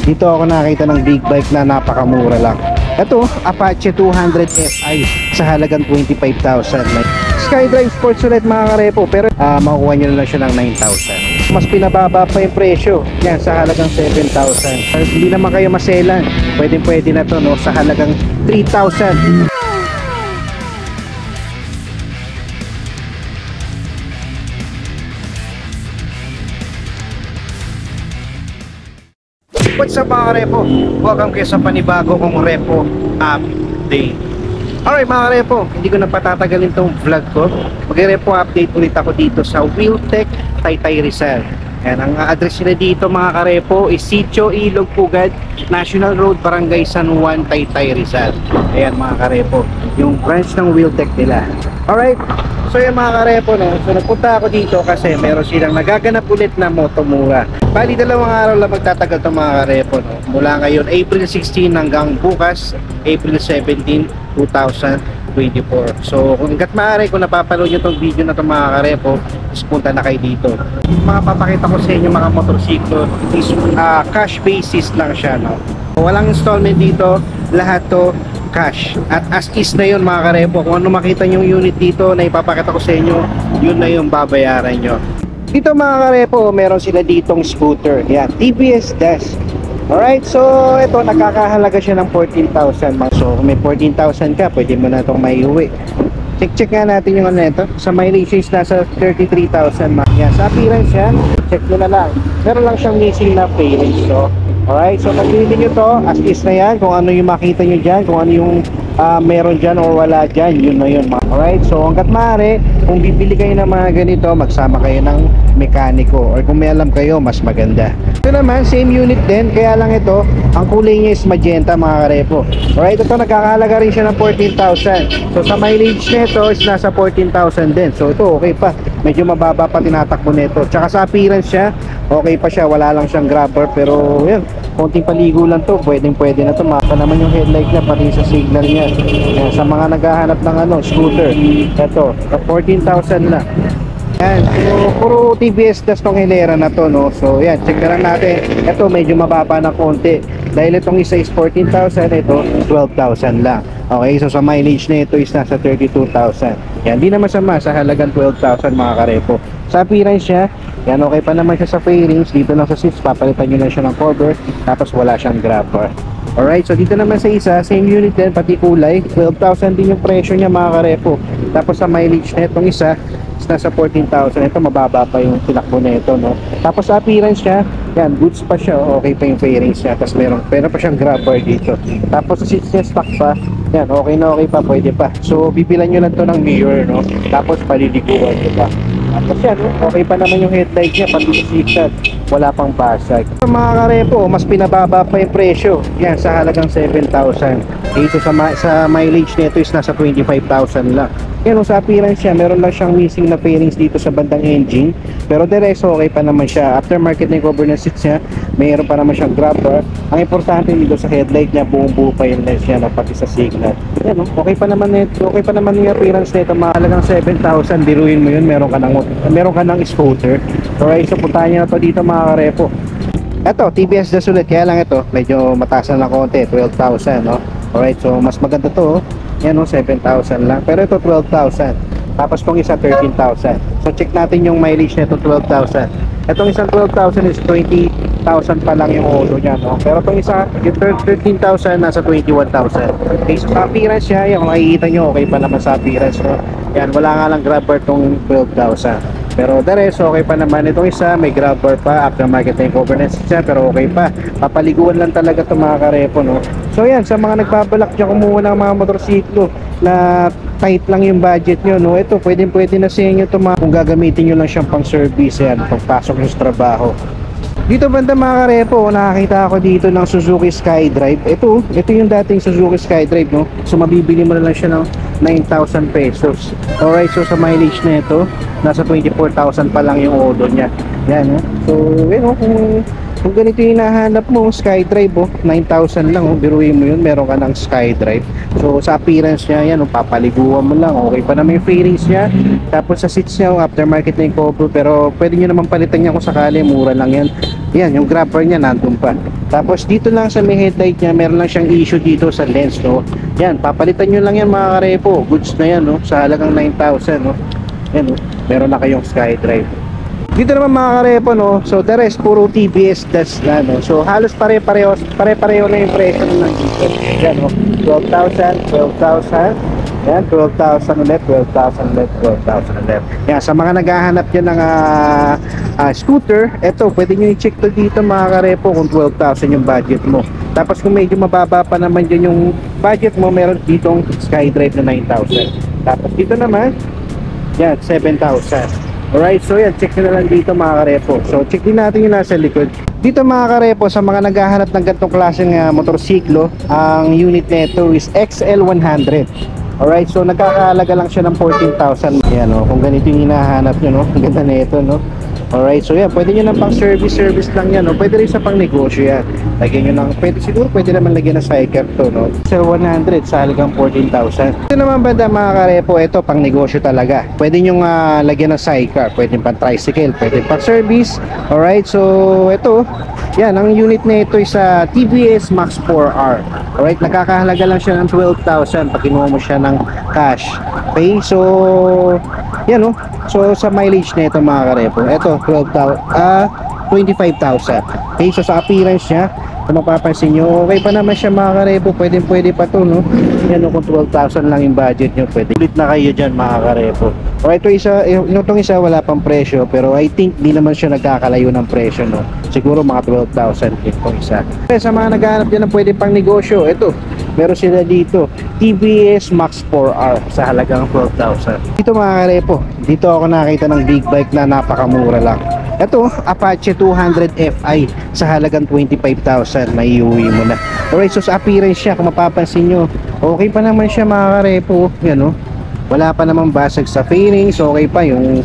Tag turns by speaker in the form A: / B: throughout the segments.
A: Dito ako nakita ng big bike na napakamura lang. Ito, Apache 200 SI sa halagang 25,000. SkyDrive Sports ulit mga karepo, pero makukuha nyo na lang siya ng 9,000. Mas pinababa pa yung presyo. Yan, sa halagang 7,000. Hindi naman kayo maselan. Pwede na to, no? Sa halagang 3,000. What's up mga karepo? Welcome kayo sa panibago kong repo update. Alright mga karepo, hindi ko na patatagalin tong vlog ko. Mag-repo update ulit ako dito sa Wheeltech Taytay Rizal. Yan, ang address nila dito mga karepo is Sitio Ilog Pugad, National Road, Barangay San Juan, Taytay Rizal. Ayan mga karepo, yung branch ng Wheeltech nila. Alright, so yung mga karepo, no? So nagpunta ako dito kasi meron silang nagaganap ulit na Motomura. Bali 2 araw lang magtatagal itong mga karepo, no? Mula ngayon April 16 hanggang bukas April 17, 2024. So kung hanggat maaari, kung napapanood nyo itong video na itong mga karepo, is punta na kayo dito. Mga papakita ko sa inyo mga motorsiklo is cash basis lang siya, no? Walang installment dito, lahat to cash. At as is na yun mga karepo. Kung ano makita yung unit dito na ipapakita ko sa inyo, yun na yung babayaran nyo. Dito mga karepo, meron sila ditong scooter. Yan, TVS Dash. Alright, so ito nakakahalaga siya ng 14,000. So kung may 14,000 ka, pwede mo na itong maiuwi. Check nga natin yung ano nito. Sa mileage is nasa 33,000. Yan, sa appearance yan, check nyo na lang. Meron lang siyang missing na fairings. So alright, so pag-read nyo to, as is na yan, kung ano yung makita nyo dyan, kung ano yung meron dyan or wala dyan, yun na yun. Alright, so hanggat maaari, kung bibili kayo ng mga ganito, magsama kayo ng mekaniko, or kung may alam kayo, mas maganda. Ito naman, same unit din, kaya lang ito, ang kulay niya is magenta mga karepo. Alright, ito nagkakahalaga rin siya ng 14,000. So sa mileage nito is nasa 14,000 din. So ito okay pa, medyo mababa pa tinatakbo nito. Tsaka sa appearance siya, okay pa siya, wala lang siyang grabber, pero yun, konting paligo lang to, pwede na to. Maka naman yung headlight niya, pati sa signal niya. Yan, sa mga naghahanap ng scooter, ito 14,000 lang. Yan, so puro TVS Dash tong hilera na to, no? So yan, check na lang natin. Ito medyo mababa na konti, dahil itong isa is 14,000, ito 12,000 lang. Okay, so sa mileage na ito is nasa 32,000. Yan, di naman sama sa halagang 12,000 mga karepo. Sa appearance niya, yan, okay pa naman siya sa fairings. Dito lang sa seats, papalitan nyo na siya ng cover, tapos wala siyang grabber. Alright, so dito naman sa isa, same unit din, pati kulay, 12,000 din yung presyo niya mga karepo. Tapos sa mileage na itong isa is nasa 14,000. Ito mababa pa yung tinakbo na ito, no? Tapos sa appearance niya, yan, goods pa siya, okay pa yung fairings niya. Tapos meron pa siyang grabber dito. Tapos sa seats niya, stock pa. Yan, okay na okay pa, pwede pa. So bibilan nyo lang to ng mirror, no? Tapos paliliguan nyo pa. Tapos yan, okay pa naman yung headlight niya, pati sa signal, wala pang basag. So, mga karepo, mas pinababa pa yung presyo. Yan, sa halagang 7,000. Dito sa mileage nito is nasa 25,000 lang. Yan, sa appearance siya, meron lang siyang missing na fairings dito sa bandang engine. Pero the rest, okay pa naman siya. Aftermarket na yung cover ng seats niya, mayroon pa naman siyang grabber. Ang importante dito sa headlight niya, buong-buo pa yung lens niya, pati sa signal. Yan, okay pa naman yung appearance nito. Mahalagang 7,000, biruin mo yun, meron ka ng scooter. Alright, so puntahan nyo na to dito mga karepo. Ito, TVS Dash ulit, kaya lang ito medyo mataas na lang konti, 12,000, no? Alright, so mas maganda to, yan, no, 7,000 lang, pero ito 12,000. Tapos tong isa 13,000. So check natin yung mileage nito, 12,000. Itong isang 12,000 is 20,000 pa lang yung odo niya, no? Pero itong isa, yung 13,000 nasa 21,000. Okay, so sa appearance niya, yung makikita nyo, okay pa naman sa appearance, no? Yan, wala nga lang grabber tong 12,000. Pero the rest, okay pa naman. Itong isa, may grabber pa, aftermarket na yung cover siya, pero okay pa. Papaliguan lang talaga itong mga karepo, no? So yan, sa mga nagbabalak dyan kumuha ng mga motorsiklo na tight lang yung budget nyo, no? Ito, pwede na sa inyo ito, kung gagamitin nyo lang siyang pang service, yan, pagpasok nyo sa trabaho. Dito banda mga karepo, nakakita ako dito ng Suzuki SkyDrive. Ito yung dating Suzuki SkyDrive, no? So mabibili mo na lang siya ng 9,000 pesos. Alright, so sa mileage na ito, nasa 24,000 pa lang yung odo niya. Yan, no? So, yun, no? Kung Kung ganito yung hinahanap mo, SkyDrive, 9,000 lang, biruin mo yun, meron ka ng SkyDrive. So sa appearance niya, yan, papaliguan mo lang, okay pa naman yung fairings niya. Tapos sa seats niya, aftermarket na yung cover, pero pwede nyo naman palitan niya kung sakali, mura lang yan. Yan, yung grabber niya nandun pa. Tapos dito lang sa may headlight niya, meron lang siyang issue dito sa lens, no. Yan, papalitan nyo lang yan mga karepo, goods na yan, no, sa halagang 9,000, no. Yan, no, meron na kayong SkyDrive. Dito naman mga karepo, no, so the rest puro TBS das na, no. So halos pare-pareho na yung presyo ng dito. Yan, no, 12,000, 12,000. Yan, 12,000 ulit, 12,000 ulit, 12,000 ulit. Yan, sa mga naghahanap dyan ng scooter, eto, pwede nyo i-check to dito mga karepo kung 12,000 yung budget mo. Tapos kung medyo mababa pa naman dyan yung budget mo, meron ditong SkyDrive na 9,000. Tapos dito naman, yan, 7,000. Alright, so yan, check nyo na lang dito mga karepo. So check din natin yung nasa likod. Dito mga karepo, sa mga naghahanap ng ganitong klaseng motorsiklo, ang unit nito is XL100. Alright, so nagkakahalaga lang siya ng 14,000. Yan, no, kung ganito yung hinahanap nyo, no, ang ganda nito, no. Alright, so yan, pwede nyo ng pang service lang yan, no. Pwede rin sa pang negosyo yan. Lagyan nyo ng, pwede naman lagyan ng sidecar to, no. So 100 sa halagang 14,000. Ito naman banda mga karepo, ito pang negosyo talaga. Pwede nyo lagyan ng sidecar, pwede pang tricycle, pwede pang service. Alright, so ito, yan, ang unit na ito is TVS Max 4R. Alright, nakakahalaga lang siya ng 12,000 pag kinuha mo siya ng cash. Okay, so yan, no. So sa mileage na ito mga karepo, ito 25,000. Okay, so sa appearance niya, kung mapapansin nyo, okay pa naman siya mga karepo, pwede pa to, no. Yan, no, kung 12,000 lang yung budget nyo, pwede ulit na kayo dyan mga karepo. Alright, itong isa wala pang presyo, pero I think di naman siya nagkakalayo ng presyo, no. Siguro mga 12,000 itong isa. Sa mga naghahanap dyan ng pwede pang negosyo, ito, meron sila dito TVS Max 4R sa halagang 12,000. Dito mga karepo, dito ako nakita ng big bike na napakamura lang. Ito, Apache 200 Fi sa halagang 25,000, may iuwi mo na. Alright, so sa appearance siya, kung mapapansin nyo, okay pa naman siya mga karepo. Yan, no? Wala pa namang basag sa fairings, okay pa yung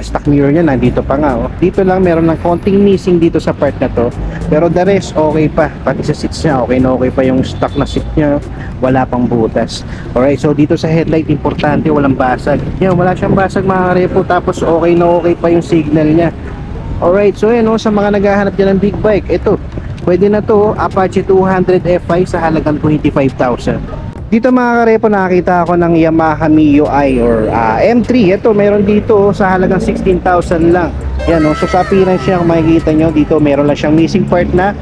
A: stock mirror niya, nandito pa nga, oh. Dito lang meron ng konting missing dito sa part na to, pero the rest okay pa, pati sa seats niya okay na okay pa yung stock na seat niya, wala pang butas. Alright, so dito sa headlight, importante walang basag. Yan, wala siyang basag mga karepo, tapos okay na okay pa yung signal niya. Alright, so yan, oh, sa mga naghahanap dyan ng big bike, ito, pwede na to, Apache 200 Fi sa halagang 25,000. Dito mga karepo, nakakita ako ng Yamaha Mio I or M3. Ito, meron dito sa halagang 16,000 lang. Yan, no? So sa appearance niya, kung makikita nyo, dito meron lang siyang missing part na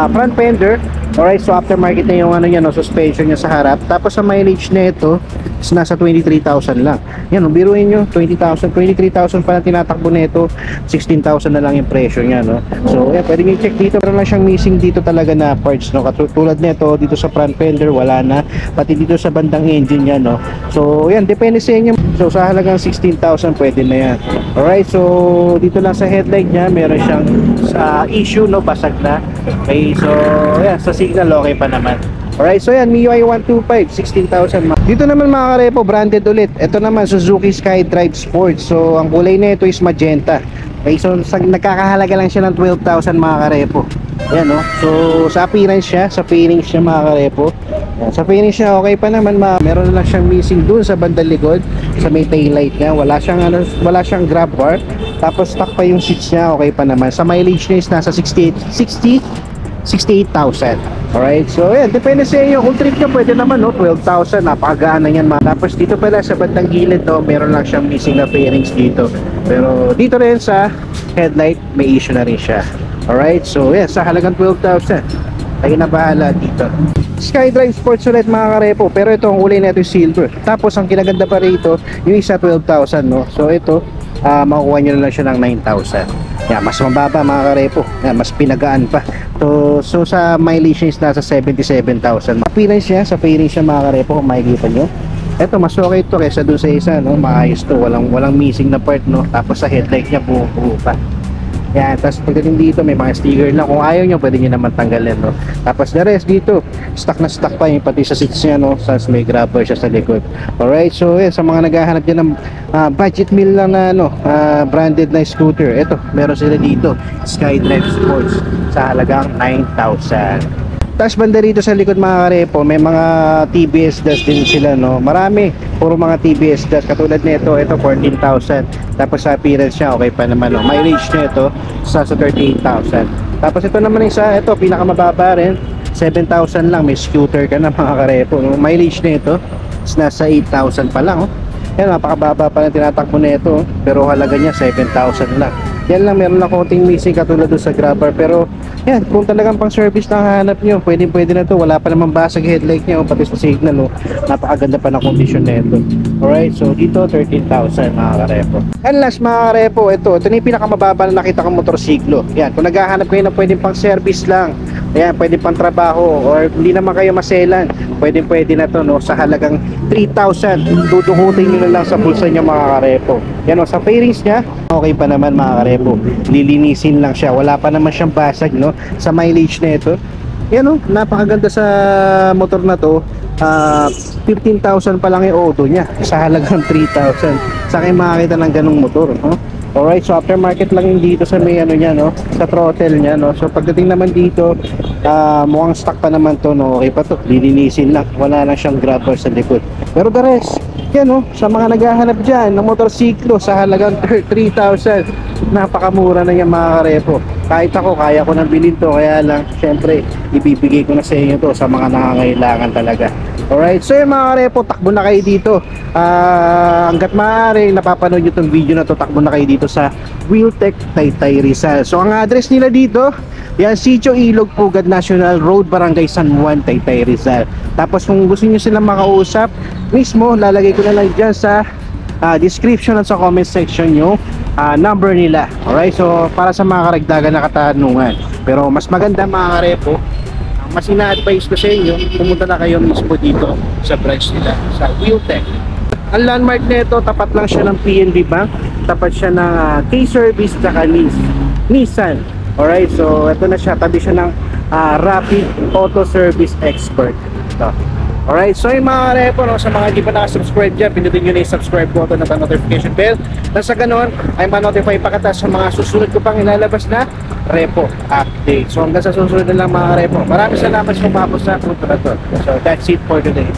A: front fender. Alright, so aftermarket na yung ano niya, no, suspension niya sa harap. Tapos sa mileage na ito is nasa 23,000 lang. Yan, biruin nyo, 23,000 pa na tinatakbo na ito, 16,000 na lang yung presyo niya, no. So yan, pwede nyo check dito, meron lang siyang missing dito talaga na parts, no. Katulad nito, dito sa front fender wala na, pati dito sa bandang engine niya, no. So yan, depende sa inyo. So sa halagang 16,000 pwede na yan. Alright, so dito lang sa headlight niya, meron siyang issue, no, basag na. Okay, so yan, sa signal okay pa naman. Alright, so yan, MIUI 125, 16,000. Dito naman mga karepo, branded ulit. Ito naman, Suzuki SkyDrive Sport. So ang kulay na ito is magenta. Okay, so nagkakahalaga lang siya ng 12,000 mga karepo. Yan, no. So sa appearance siya, sa fairings siya mga karepo. Yan, sa fairings siya okay pa naman, meron na lang siyang missing dun sa bandang likod, sa may taillight niya. Wala siyang grab bar. Tapos stock pa yung seats niya, okay pa naman. Sa mileage niya is nasa 68,000. Alright, so yan, depende sa inyo. Kung trip nyo, pwede naman, no, 12,000, napakagaan na yan. Tapos dito pala sa bandang gilid, no, meron lang siyang missing na fairings dito. Pero dito rin sa headlight, may issue na rin siya. Alright, so yan, sa halagang 12,000, tayo na bahala dito. SkyDrive Sports ulit mga karepo, pero ito ang kulay na ito silver. Tapos ang kinaganda pa rito, yung isa 12,000, no. So ito, makukuha nyo na lang siya ng 9,000. Yan, mas mababa mga karepo. Yan, mas pinagaan pa. So sa mileage is nasa 77,000. Appearance niya, sa fairings niya mga karepo, kung makikita nyo, eto, mas okay ito kaysa dun sa isa, no. Maayos to, walang missing na part, no. Tapos sa headlight niya, buo pa. Yan, tapos pagdating dito may mga sticker lang. Kung ayaw nyo, pwede nyo naman tanggalin, no? Tapos the rest dito, stock na stock pa yung pati sa seats niya, no? Tapos may grabber siya sa likod. Alright, so sa mga naghahanap dyan ng budget meal lang na branded na scooter, eto, meron sila dito, SkyDrive Sports sa halagang 9,000. Tapos banda rito sa likod mga karepo, may mga TBS dash din sila, no? Marami, puro mga TBS dash. Katulad nito, ito 14,000. Tapos sa appearance niya, okay pa naman, no? Mileage niya ito sa 38,000. Tapos ito naman isa, ito pinakamababa rin, 7,000 lang. May scooter ka na mga karepo, no? Mileage na ito is nasa 8,000 pa lang, oh. Yan, napakababa pa lang tinatakbo na ito, oh. Pero halaga niya 7,000 lang. Yan lang, meron lang konting missing katulad doon sa grabber. Pero yan, kung talagang pang service na hahanap nyo, pwede na to. Wala pa naman basag headlight nyo, pati sa signal, no? Napakaganda pa ng condition na ito. Alright, so dito 13,000 mga karepo. And last mga karepo, ito na yung pinakamababa na nakita kong motorsiklo. Yan, kung naghahanap kayo na pwede pang service lang, ayan, pwede pang trabaho, or hindi naman kayo maselan, pwede na to, no? Sa halagang 3,000, dudukutin nyo na lang sa bulsa nyo mga karepo. Yan, no? Sa fairings nya, okay pa naman mga karepo, lilinisin lang siya, wala pa naman siyang basag, no? Sa mileage na ito, yan, no? Napakaganda sa motor na to. 15,000 pa lang yung auto niya sa halagang 3,000. Sa akin makakita ng ganung motor, no? Alright, so aftermarket lang yung dito sa may ano niya, no? Sa throttle niya, no? So pagdating naman dito, mukhang stock pa naman to, no? Okay pa to, lilinisin lang, wala lang siyang grabber sa likod. Pero the rest, yan, no? Sa mga naghahanap dyan ng motorsiklo sa halagang 3,000, napakamura na yan mga karepo. Kahit ako, kaya ko nang bilhin to, kaya lang syempre ibibigay ko na sa inyo to sa mga nangangailangan talaga. Alright, so yung mga karepo, takbo na kayo dito. Hanggat maaari napapanood nyo itong video na to, takbo na kayo dito sa Wheeltech Taytay Rizal. So ang address nila dito, yan, Sitio Ilog Pugad National Road, Barangay San Juan, Taytay Rizal. Tapos kung gusto nyo silang makausap mismo, lalagay ko na lang dyan sa description at sa comment section yung number nila. Alright, so para sa mga karagdagan na katanungan. Pero mas maganda mga karepo, mas ina-advise ko sa inyo, pumunta na kayo mismo dito sa branch nila, sa Wheeltech. Ang landmark nito, tapat lang siya ng PNB Bank, tapat siya ng K-Service at Nissan. Alright, so ito na siya, tabi siya ng Rapid Auto Service Expert. Ito. Alright, so yung mga repo, no, sa mga hindi pa nakasubscribe dyan, pinutin nyo na yung subscribe button at ang notification bell. Nang sa ganun, ay ma-notify pa kita sa mga susunod ko pang ilalabas na repo update. So hanggang sa susunod na lang mga repo. Maraming salamat sa umabot sa punto na to. So that's it for today.